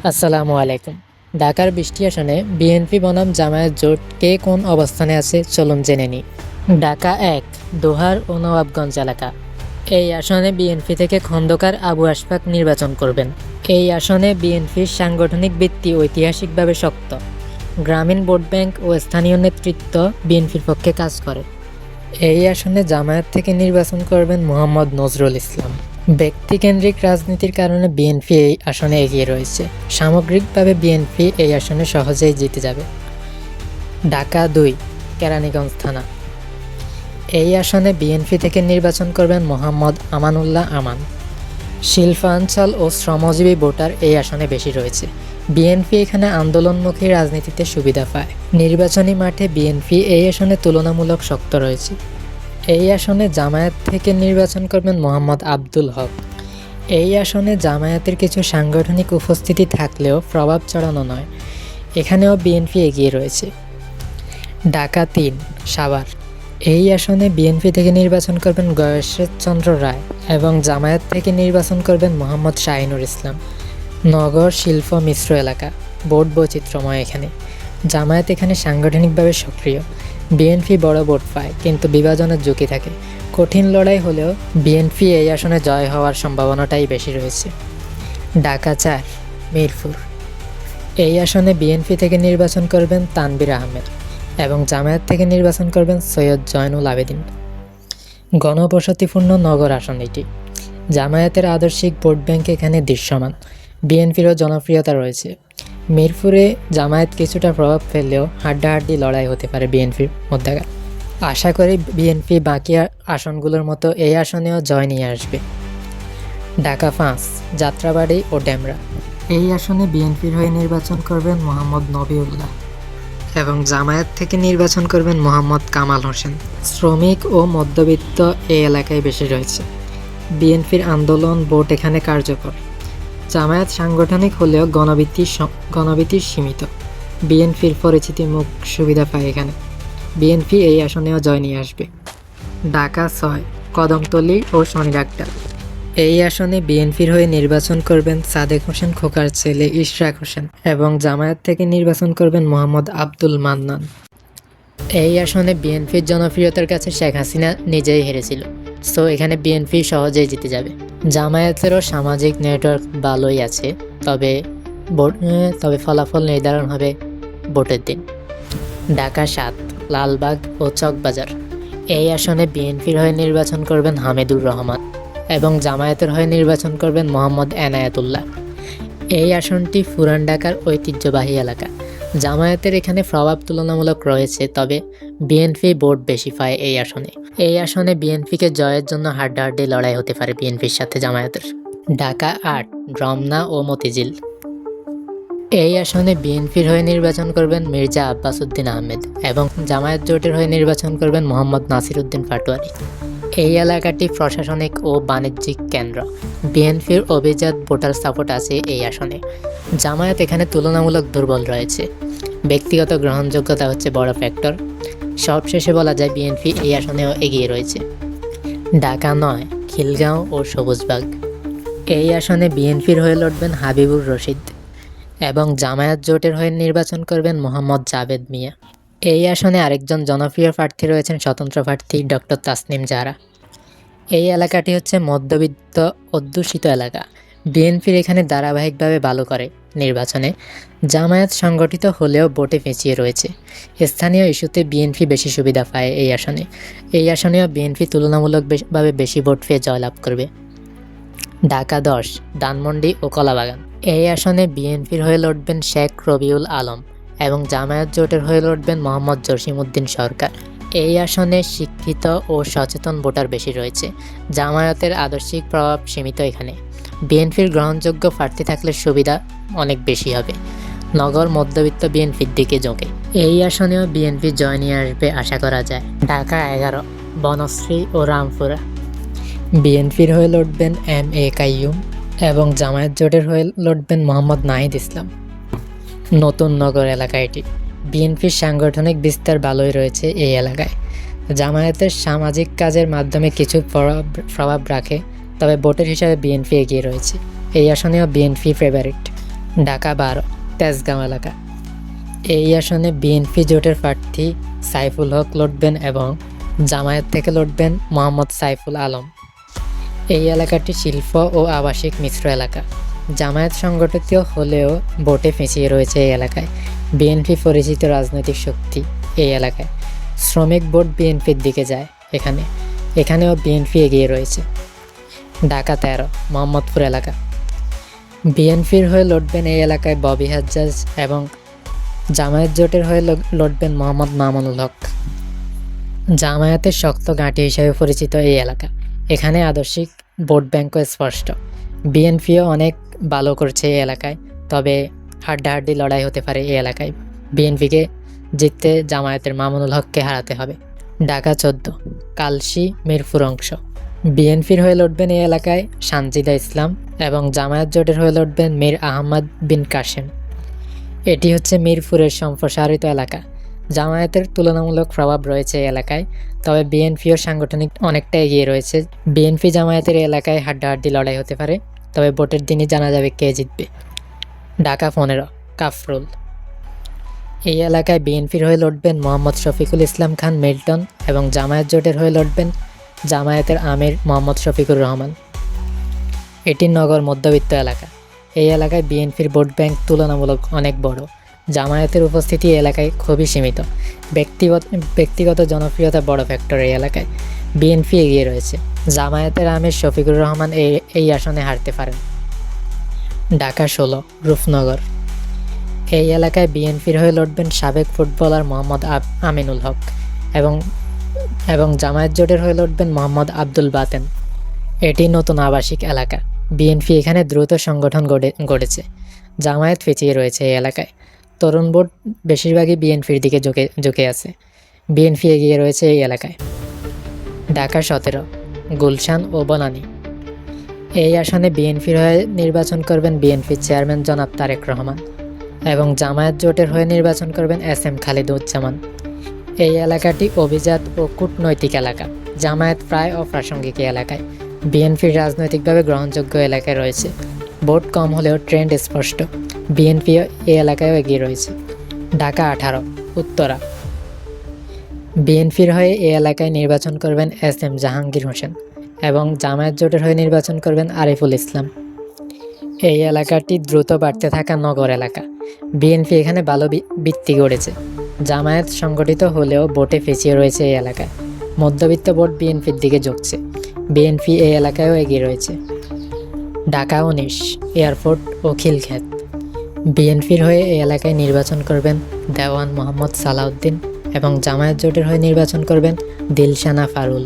আসসালামু আলাইকুম। ঢাকার ২০টি আসনে বিএনপি বনাম জামায়াত জোট কে কোন অবস্থানে আছে চলুন জেনে নিই। ঢাকা-১ দোহার ও নবাবগঞ্জ এলাকা। এই আসনে বিএনপি থেকে খন্দকার আবু আশফাক নির্বাচন করবেন। এই আসনে বিএনপির সাংগঠনিক ভিত্তি ঐতিহাসিকভাবে শক্ত। গ্রামীণ ভোট ব্যাংক ও স্থানীয় নেতৃত্ব বিএনপির পক্ষে কাজ করে। এই আসনে জামায়াত থেকে নির্বাচন করবেন মোহাম্মদ নজরুল ইসলাম। ব্যক্তিকেন্দ্রিক রাজনীতির কারণে বিএনপি এই আসনে এগিয়ে রয়েছে। সামগ্রিকভাবে বিএনপি এই আসনে সহজেই জিতে যাবে। ঢাকা-২ কেরানীগঞ্জ থানা। এই আসনে বিএনপি থেকে নির্বাচন করবেন মোহাম্মদ আমানুল্লাহ আমান। শিল্পাঞ্চল ও শ্রমজীবী ভোটার এই আসনে বেশি রয়েছে। বিএনপি এখানে আন্দোলনমুখী রাজনীতিতে সুবিধা পায়। নির্বাচনী মাঠে বিএনপি এই আসনে তুলনামূলক শক্ত রয়েছে। এই আসনে জামায়াত থেকে নির্বাচন করবেন মোহাম্মদ আব্দুল হক। এই আসনে জামায়াতের কিছু সাংগঠনিক উপস্থিতি থাকলেও প্রভাব চড়ানো নয়। এখানেও বিএনপি এগিয়ে রয়েছে। ঢাকা-৩ সাভার। এই আসনে বিএনপি থেকে নির্বাচন করবেন গয়েশ্বরচন্দ্র রায় এবং জামায়াত থেকে নির্বাচন করবেন মোহাম্মদ শাহিনুর ইসলাম। নগর শিল্প মিশ্র এলাকা, ভোট বৈচিত্র্যময় এখানে। জামায়াত এখানে সাংগঠনিকভাবে সক্রিয়। বিএনপি বড় ভোট পায়, কিন্তু বিভাজনের ঝুঁকি থাকে। কঠিন লড়াই হলেও বিএনপি এই আসনে জয় হওয়ার সম্ভাবনাটাই বেশি রয়েছে। ঢাকা-৪ মিরপুর। এই আসনে বিএনপি থেকে নির্বাচন করবেন তানভীর আহমেদ এবং জামায়াত থেকে নির্বাচন করবেন সৈয়দ জয়নুল আবেদিন। গণবসতিপূর্ণ নগর আসন এটি। জামায়াতের আদর্শিক ভোট ব্যাংক এখানে দৃশ্যমান। বিএনপিরও জনপ্রিয়তা রয়েছে। মিরপুরে জামায়াত কিছুটা প্রভাব ফেললেও হাড্ডাহাড্ডি লড়াই হতে পারে বিএনপির মধ্যকার। আশা করি বিএনপি বাকি আসনগুলোর মতো এই আসনেও জয় নিয়ে আসবে। ঢাকা-৫ যাত্রাবাড়ি ও ডেমরা। এই আসনে বিএনপির হয়ে নির্বাচন করবেন মোহাম্মদ নবিউল্লাহ এবং জামায়াত থেকে নির্বাচন করবেন মোহাম্মদ কামাল হোসেন। শ্রমিক ও মধ্যবিত্ত এই এলাকায় বেশি রয়েছে। বিএনপির আন্দোলন ভোট এখানে কার্যকর। জামায়াত সাংগঠনিক হলেও গণভীতি সীমিত। বিএনপির পরিচিতি মুখ সুবিধা পায় এখানে। বিএনপি এই আসনেও জয় নিয়ে আসবে। ঢাকা-৬ কদমতলী ও শনিরাগড়া। এই আসনে বিএনপির হয়ে নির্বাচন করবেন সাদেক হোসেন খোকার ছেলে ইশরাক হোসেন এবং জামায়াত থেকে নির্বাচন করবেন মোহাম্মদ আব্দুল মান্নান। এই আসনে বিএনপির জনপ্রিয়তার কাছে শেখ হাসিনা নিজেই হেরেছিল, সো এখানে বিএনপি সহজেই জিতে যাবে। জামায়াতেরও সামাজিক নেটওয়ার্ক ভালোই আছে, তবে ফলাফল নির্ধারণ হবে ভোটের দিন। ঢাকা-৭ লালবাগ ও চকবাজার। এই আসনে বিএনপির হয়ে নির্বাচন করবেন হামিদুর রহমান এবং জামায়াতের হয়ে নির্বাচন করবেন মোহাম্মদ এনায়েতুল্লাহ। এই আসনটি পুরান ঢাকার ঐতিহ্যবাহী এলাকা। জামায়াতের এখানে প্রভাব তুলনামূলক রয়েছে, তবে বিএনপি ভোট বেশি পায় এই আসনে। এই আসনে বিএনপিকে জয়ের জন্য হাড্ডাহাড্ডি লড়াই হতে পারে বিএনপির সাথে জামায়াতের। ঢাকা-৮ রমনা ও মতিঝিল। এই আসনে বিএনপির হয়ে নির্বাচন করবেন মির্জা আব্বাস উদ্দিন আহমেদ এবং জামায়াত জোটের হয়ে নির্বাচন করবেন মোহাম্মদ নাসির উদ্দিন পাটোয়ারি। এই এলাকাটি প্রশাসনিক ও বাণিজ্যিক কেন্দ্র। বিএনপির অভিজাত ভোটার সাপোর্ট আছে এই আসনে। জামায়াত এখানে তুলনামূলক দুর্বল রয়েছে। ব্যক্তিগত গ্রহণযোগ্যতা হচ্ছে বড় ফ্যাক্টর। সবশেষে বলা যায় বিএনপি এই আসনেও এগিয়ে রয়েছে। ঢাকা-৯ খিলগাঁও ও সবুজবাগ। এই আসনে বিএনপির হয়ে লড়বেন হাবিবুর রশিদ এবং জামায়াত জোটের হয়ে নির্বাচন করবেন মোহাম্মদ জাভেদ মিয়া। এই আসনে আরেকজন জনপ্রিয় প্রার্থী রয়েছেন স্বতন্ত্র প্রার্থী ডক্টর তাসনিম জাহরা। এই এলাকাটি হচ্ছে মধ্যবিত্ত অধ্যুষিত এলাকা। বিএনপির এখানে ধারাবাহিকভাবে ভালো করে নির্বাচনে। জামায়াত সংগঠিত হলেও ভোটে পিছিয়ে রয়েছে। স্থানীয় ইস্যুতে বিএনপি বেশি সুবিধা পায় এই আসনে। এই আসনেও বিএনপি তুলনামূলকভাবে বেশি ভোট পেয়ে জয়লাভ করবে। ঢাকা-১০ ধানমন্ডি ও কলাবাগান। এই আসনে বিএনপির হয়ে লড়বেন শেখ রবিউল আলম এবং জামায়াত জোটের হয়ে লড়বেন মোহাম্মদ জসিমউদ্দিন সরকার। এই আসনে শিক্ষিত ও সচেতন ভোটার বেশি রয়েছে। জামায়াতের আদর্শিক প্রভাব সীমিত এখানে। বিএনপির গ্রহণযোগ্য প্রার্থী থাকলে সুবিধা অনেক বেশি হবে। নগর মধ্যবিত্ত বিএনপির দিকে ঝোঁকে। এই আসনেও বিএনপি জয় নিয়ে আসবে আশা করা যায়। ঢাকা-১১ বনশ্রী ও রামপুরা। বিএনপির হয়ে লড়বেন এম.এ. কাইয়ুম এবং জামায়াত জোটের হয়ে লড়বেন মোহাম্মদ নাহিদ ইসলাম। নতুন নগর এলাকা এটি। বিএনপির সাংগঠনিক বিস্তার ভালোই রয়েছে এই এলাকায়। জামায়াতের সামাজিক কাজের মাধ্যমে কিছু প্রভাব রাখে, তবে ভোটের হিসাবে বিএনপি এগিয়ে রয়েছে। এই আসনেও বিএনপি ফেভারিট। ঢাকা 12 তেজগাঁও এলাকা। এই আসনে বিএনপি জোটের প্রার্থী সাইফুল হক লড়বেন এবং জামায়াত থেকে লড়বেন মোহাম্মদ সাইফুল আলম। এই এলাকাটি শিল্প ও আবাসিক মিশ্র এলাকা। জামায়াত সংগঠিত হলেও ভোটে পিছিয়ে রয়েছে এই এলাকায়। বিএনপি পরিচিত রাজনৈতিক শক্তি এই এলাকায়। শ্রমিক ভোট বিএনপির দিকে যায় এখানেও বিএনপি এগিয়ে রয়েছে। ঢাকা 13 মোহাম্মদপুর এলাকা। বিএনপির হয়ে লড়বেন এই এলাকায় ববি হাজ্জাজ এবং জামায়াত জোটের হয়ে লড়বেন মোহাম্মদ মামুনুল হক। জামায়াতের শক্ত ঘাঁটি হিসেবে পরিচিত এই এলাকা। এখানে আদর্শিক ভোট ব্যাংকও স্পষ্ট। বিএনপিও অনেক ভালো করছে এই এলাকায়, তবে হাড্ডাহাড্ডি লড়াই হতে পারে এই এলাকায়। বিএনপিকে জিততে জামায়াতের মামুনুল হককে হারাতে হবে। ঢাকা 14 কালশী মিরপুর অংশ। বিএনপির হয়ে লড়বেন এই এলাকায় সানজিদা ইসলাম এবং জামায়াত জোটের হয়ে লড়বেন মীর আহমদ বিন কাশেম। এটি হচ্ছে মিরপুরের সম্প্রসারিত এলাকা। জামায়াতের তুলনামূলক প্রভাব রয়েছে এই এলাকায়, তবে বিএনপিও সাংগঠনিক অনেকটা এগিয়ে রয়েছে। বিএনপি জামায়াতের এলাকায় হাড্ডাহাড্ডি লড়াই হতে পারে, তবে ভোটের দিনই জানা যাবে কে জিতবে। ঢাকা 15 কাফরুল। এই এলাকায় বিএনপির হয়ে লড়বেন মোহাম্মদ শফিকুল ইসলাম খান মিল্টন এবং জামায়াত জোটের হয়ে লড়বেন জামায়াতের আমির মোহাম্মদ শফিকুর রহমান। এটি নগর মধ্যবিত্ত এলাকা। এই এলাকায় বিএনপির ভোট ব্যাংক তুলনামূলক অনেক বড়। জামায়াতের উপস্থিতি এই এলাকায় খুবই সীমিত। ব্যক্তিগত জনপ্রিয়তা বড় ফ্যাক্টর এই এলাকায়। বিএনপি এগিয়ে রয়েছে। জামায়াতের আমির শফিকুর রহমান এই আসনে হারতে পারেন। ঢাকা 16 রূপনগর। এই এলাকায় বিএনপির হয়ে লড়বেন সাবেক ফুটবলার মোহাম্মদ আমিনুল হক এবং জামায়াত জোটের হয়ে লড়বেন মোহাম্মদ আব্দুল বাতেন। এটি নতুন আবাসিক এলাকা। বিএনপি এখানে দ্রুত সংগঠন গড়েছে। জামায়াত পিছিয়ে রয়েছে এই এলাকায়। তরুণ ভোট বেশিরভাগই বিএনপির দিকে ঝুঁকে আছে। বিএনপি এগিয়ে রয়েছে এই এলাকায়। ঢাকা 17 গুলশান ও বনানী। এই আসনে বিএনপির হয়ে নির্বাচন করবেন বিএনপির চেয়ারম্যান জনাব তারেক রহমান এবং জামায়াত জোটের হয়ে নির্বাচন করবেন SM খালিদুজ্জামান। এই এলাকাটি অভিজাত ও কূটনৈতিক এলাকা। জামায়াত প্রায় অপ্রাসঙ্গিক এলাকায়। বিএনপির রাজনৈতিকভাবে গ্রহণযোগ্য এলাকায় রয়েছে। ভোট কম হলেও ট্রেন্ড স্পষ্ট। বিএনপি এই এলাকায়ও এগিয়ে রয়েছে। ঢাকা 18 উত্তরা। বিএনপির হয়ে এই এলাকায় নির্বাচন করবেন SM জাহাঙ্গীর হোসেন এবং জামায়াত জোটের হয়ে নির্বাচন করবেন আরিফুল ইসলাম। এই এলাকাটি দ্রুত বাড়তে থাকা নগর এলাকা। বিএনপি এখানে ভালো ভিত্তি গড়েছে। জামায়াত সংগঠিত হলেও ভোটে পিছিয়ে রয়েছে এই এলাকায়। মধ্যবিত্ত ভোট বিএনপির দিকে ঝুঁকছে। বিএনপি এই এলাকায়ও এগিয়ে রয়েছে। ঢাকা 19 এয়ারপোর্ট ও খিলক্ষেত। বিএনপির হয়ে এই এলাকায় নির্বাচন করবেন দেওয়ান মোহাম্মদ সালাউদ্দিন এবং জামায়াত জোটের হয়ে নির্বাচন করবেন দিলশানা ফারুল।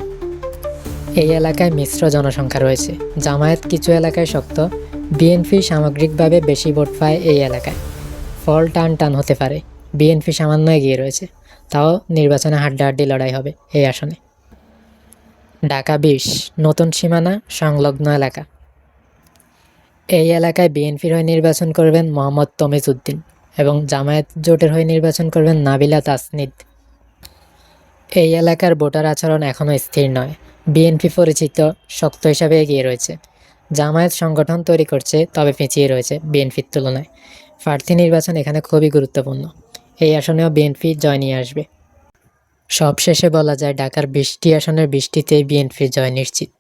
এই এলাকায় মিশ্র জনসংখ্যা রয়েছে। জামায়াত কিছু এলাকায় শক্ত। বিএনপি সামগ্রিকভাবে বেশি ভোট পায় এই এলাকায়। ফল টান হতে পারে। বিএনপি সামান্য এগিয়ে রয়েছে, তাও নির্বাচনে হাড্ডাহাড্ডি লড়াই হবে এই আসনে। ঢাকা 20 নতুন সীমানা সংলগ্ন এলাকা। এই এলাকায় বিএনপির হয়ে নির্বাচন করবেন মোহাম্মদ তমিজ উদ্দিন এবং জামায়াত জোটের হয়ে নির্বাচন করবেন নাবিলা তাসনিদ। এই এলাকার ভোটার আচরণ এখনও স্থির নয়। বিএনপি পরিচিত শক্ত হিসাবে এগিয়ে রয়েছে। জামায়াত সংগঠন তৈরি করছে, তবে পিছিয়ে রয়েছে বিএনপির তুলনায়। প্রার্থী নির্বাচন এখানে খুবই গুরুত্বপূর্ণ। এই আসনেও বিএনপি জয় নিয়ে আসবে। সবশেষে বলা যায় ঢাকার 20টি আসনের 20টিতেই বিএনপির জয় নিশ্চিত।